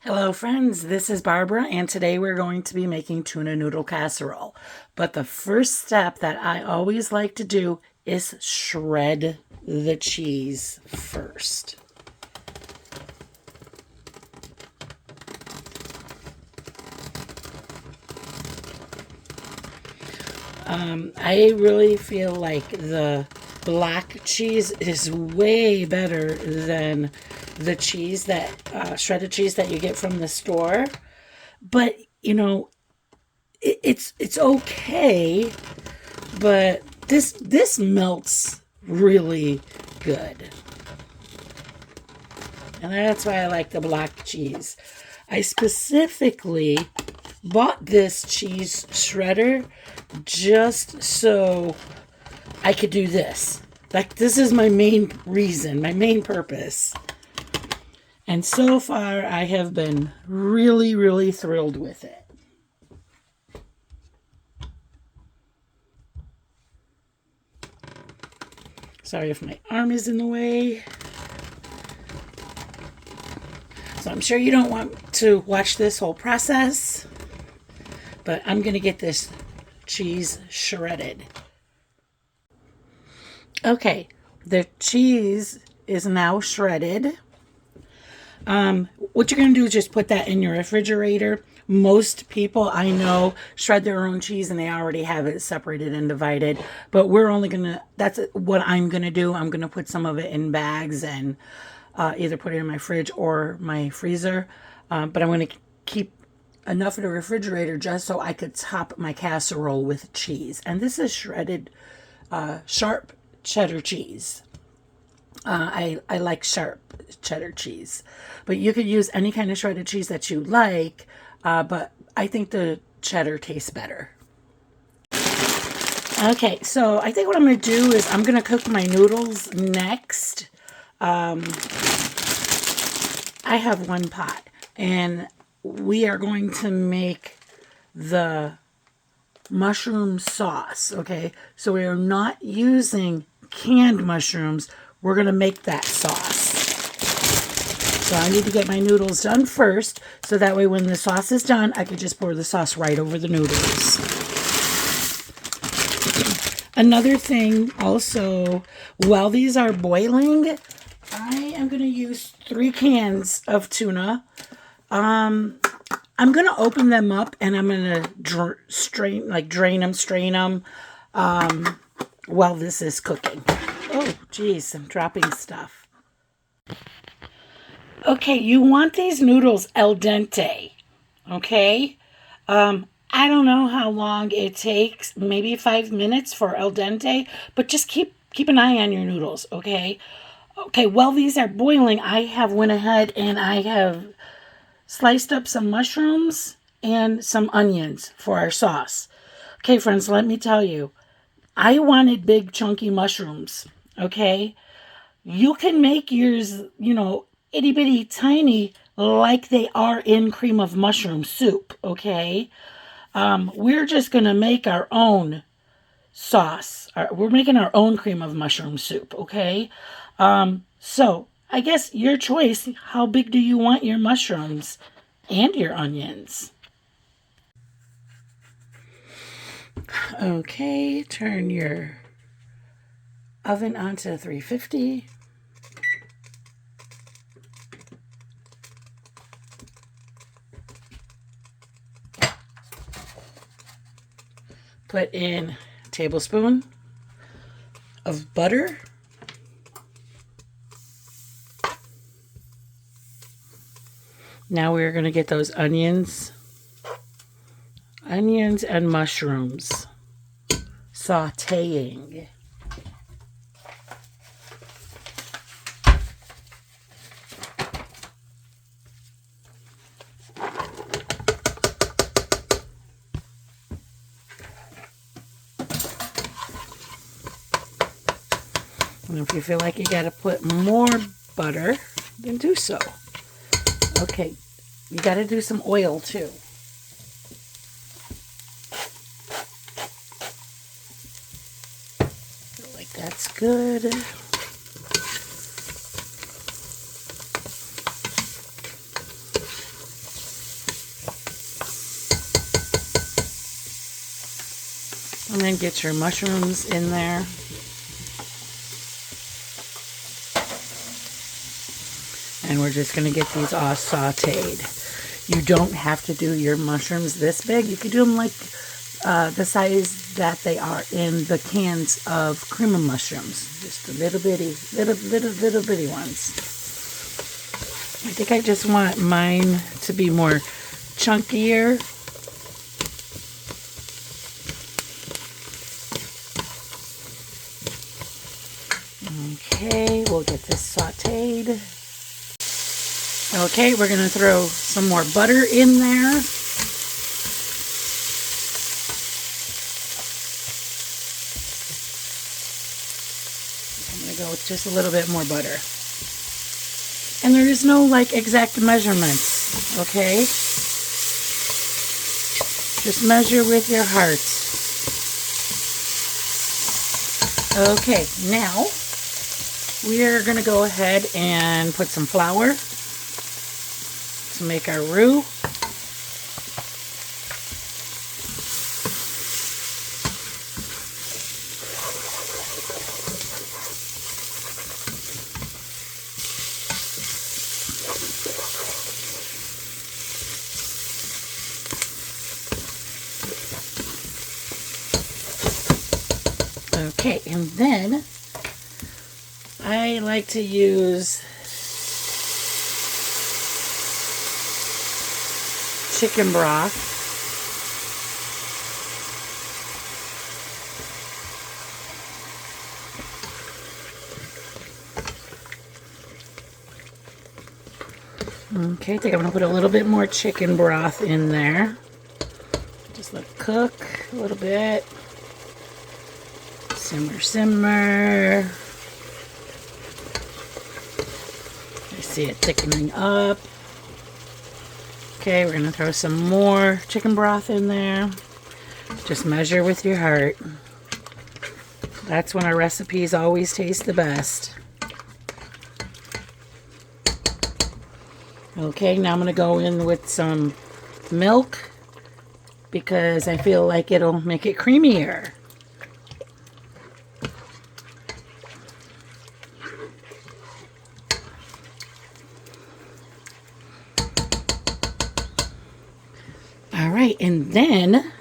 Hello friends, this is Barbara and today we're going to be making tuna noodle casserole. But the first step that I always like to do is shred the cheese first. I really feel like the black cheese is way better than the cheese that shredded cheese that you get from the store. But you know, it's okay. But this melts really good, and that's why I like the black cheese. I specifically bought this cheese shredder just so I could do this. Like, this is my main reason, my main purpose. And so far, I have been really, really thrilled with it. Sorry if my arm is in the way. So I'm sure you don't want to watch this whole process, but I'm going to get this cheese shredded. Okay, the cheese is now shredded. What you're going to do is just put that in your refrigerator. Most people I know shred their own cheese and they already have it separated and divided. But we're only going to, that's what I'm going to do. I'm going to put some of it in bags and either put it in my fridge or my freezer. But I'm going to keep enough in the refrigerator just so I could top my casserole with cheese. And this is shredded sharp cheddar cheese. I like sharp cheddar cheese, but you could use any kind of shredded cheese that you like, but I think the cheddar tastes better. Okay, so I think what I'm going to do is I'm going to cook my noodles next. I have one pot, and we are going to make the mushroom sauce, okay? So we are not using canned mushrooms. We're going to make that sauce. So I need to get my noodles done first, so that way when the sauce is done, I can just pour the sauce right over the noodles. Another thing also, while these are boiling, I am going to use 3 cans of tuna. I'm going to open them up and I'm going to drain them, strain them while this is cooking. Oh, geez, I'm dropping stuff. Okay, you want these noodles al dente, okay? I don't know how long it takes, maybe 5 minutes for al dente, but just keep an eye on your noodles, okay? Okay, while these are boiling, I have went ahead and I have sliced up some mushrooms and some onions for our sauce. Okay, friends, let me tell you, I wanted big chunky mushrooms, okay? You can make yours, itty bitty tiny like they are in cream of mushroom soup, okay? We're just going to make our own sauce. We're making our own cream of mushroom soup, okay? So I guess your choice. How big do you want your mushrooms and your onions? Okay, turn your oven onto 350. Put in a tablespoon of butter. Now we're going to get those onions and mushrooms sauteing. And if you feel like you got to put more butter, then do so. Okay, you got to do some oil too. Feel like that's good. And then get your mushrooms in there. And we're just going to get these all sauteed. You don't have to do your mushrooms this big. You could do them like the size that they are in the cans of cream of mushrooms. Just a little bitty ones. I think I just want mine to be more chunkier. Okay, we'll get this sauteed. Okay, we're going to throw some more butter in there. I'm going to go with just a little bit more butter. And there is no like exact measurements, okay? Just measure with your heart. Okay, now we are going to go ahead and put some flour to make our roux. Okay, and then I like to use chicken broth. Okay, I think I'm going to put a little bit more chicken broth in there. Just let it cook a little bit. Simmer, simmer. I see it thickening up. Okay, we're going to throw some more chicken broth in there. Just measure with your heart. That's when our recipes always taste the best. Okay, now I'm going to go in with some milk because I feel like it'll make it creamier. Alright, and then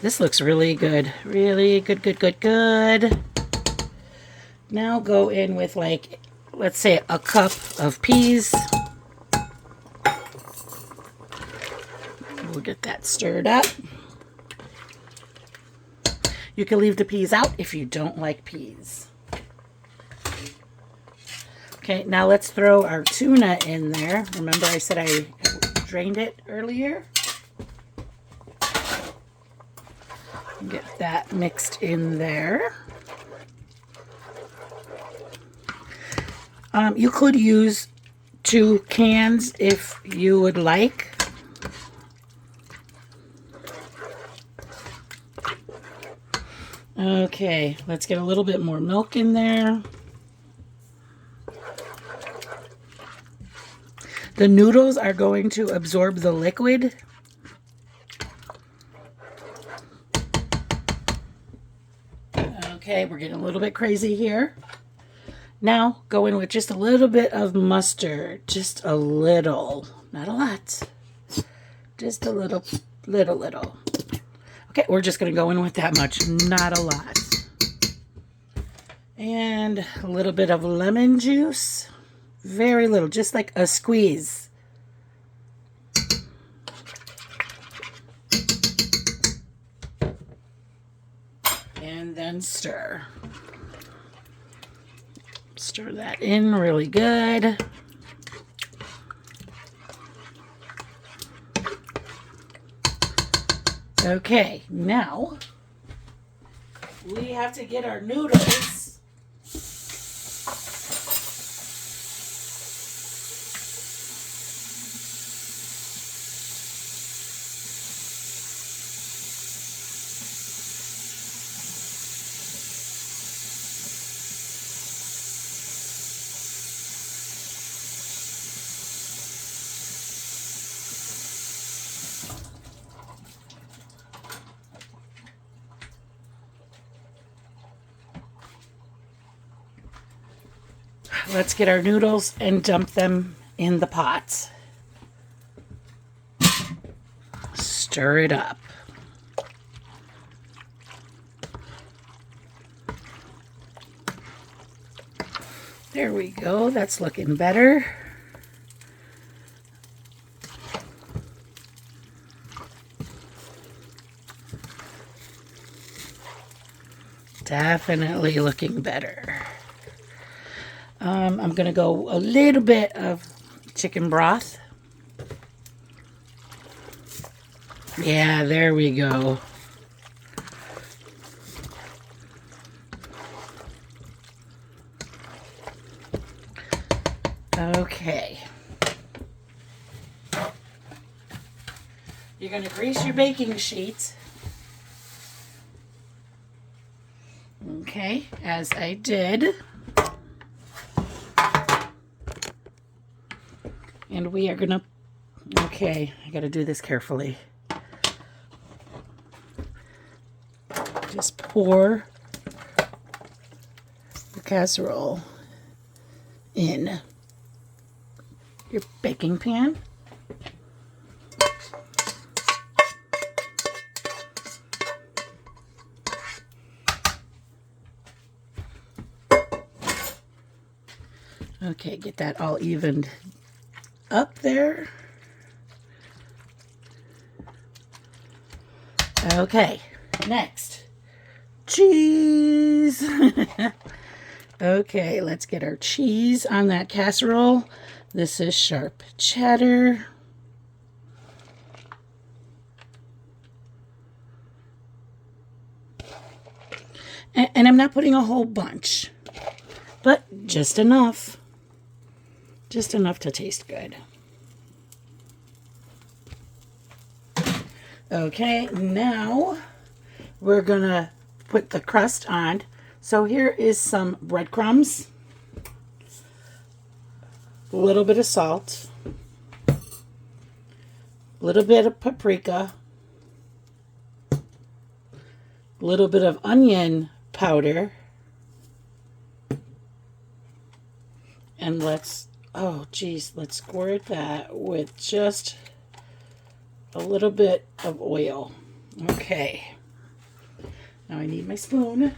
this looks really good. Really good, good, good, good. Now go in with like, let's say a cup of peas. We'll get that stirred up. You can leave the peas out if you don't like peas. Okay, now let's throw our tuna in there. Remember I said I drained it earlier? Get that mixed in there. You could use 2 cans if you would like. Okay, let's get a little bit more milk in there. The noodles are going to absorb the liquid. Okay, we're getting a little bit crazy here. Now, go in with just a little bit of mustard. Just a little. Not a lot. Just a little. Okay, we're just going to go in with that much. Not a lot. And a little bit of lemon juice. Very little. Just like a squeeze. And then stir. Stir that in really good. Okay, now we have to get our noodles. let's get our noodles and dump them in the pot. Stir it up. There we go. That's looking better. Definitely looking better. I'm going to go a little bit of chicken broth. Yeah, there we go. Okay. You're going to grease your baking sheet. Okay, as I did. And we are going to, okay, I got to do this carefully. Just pour the casserole in your baking pan. Okay, get that all evened up there. Okay, next, cheese. Okay, let's get our cheese on that casserole. This is sharp cheddar. And I'm not putting a whole bunch, but just enough. Just enough to taste good. Okay, now we're gonna put the crust on. So here is some breadcrumbs, a little bit of salt, a little bit of paprika, a little bit of onion powder, and let's squirt that with just a little bit of oil. Okay, now I need my spoon.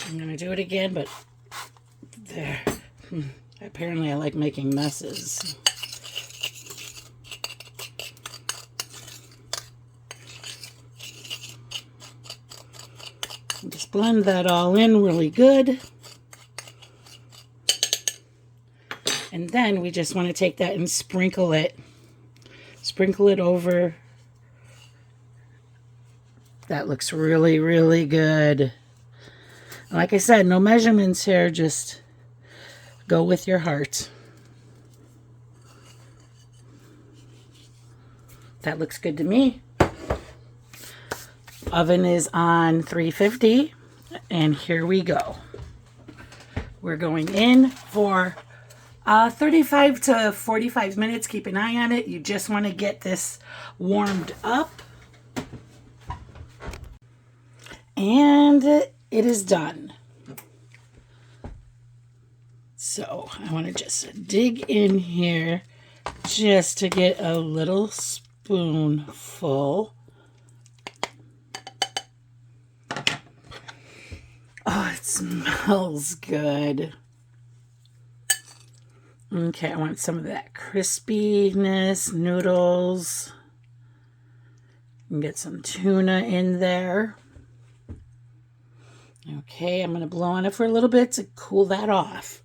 I'm going to do it again, but there. Apparently I like making messes. Just blend that all in really good. And then we just want to take that and sprinkle it. Sprinkle it over. That looks really, really good. Like I said, no measurements here, just go with your heart. That looks good to me. Oven is on 350, and here we go. We're going in for 35 to 45 minutes. Keep an eye on it. You just want to get this warmed up. And it is done. So I want to just dig in here just to get a little spoonful. Oh, it smells good. Okay, I want some of that crispiness, noodles. And get some tuna in there. Okay, I'm going to blow on it for a little bit to cool that off.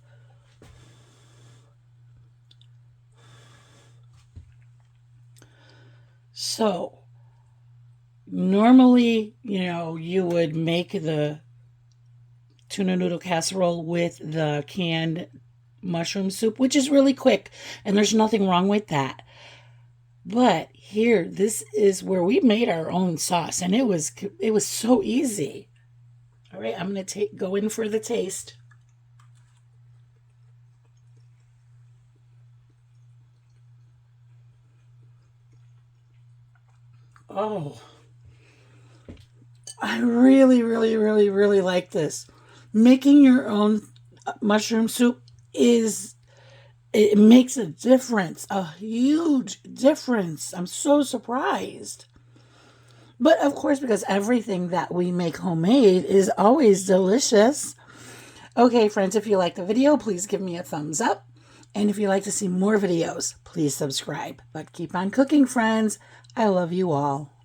So, normally, you would make the tuna noodle casserole with the canned mushroom soup, which is really quick, and there's nothing wrong with that. But here, this is where we made our own sauce, and it was so easy. All right, I'm gonna go in for the taste. Oh, I really, really, really, really like this. Making your own mushroom soup is it makes a difference, a huge difference. I'm so surprised. But of course, because everything that we make homemade is always delicious. Okay, friends, if you like the video, please give me a thumbs up. And if you'd like to see more videos, please subscribe. But keep on cooking, friends. I love you all.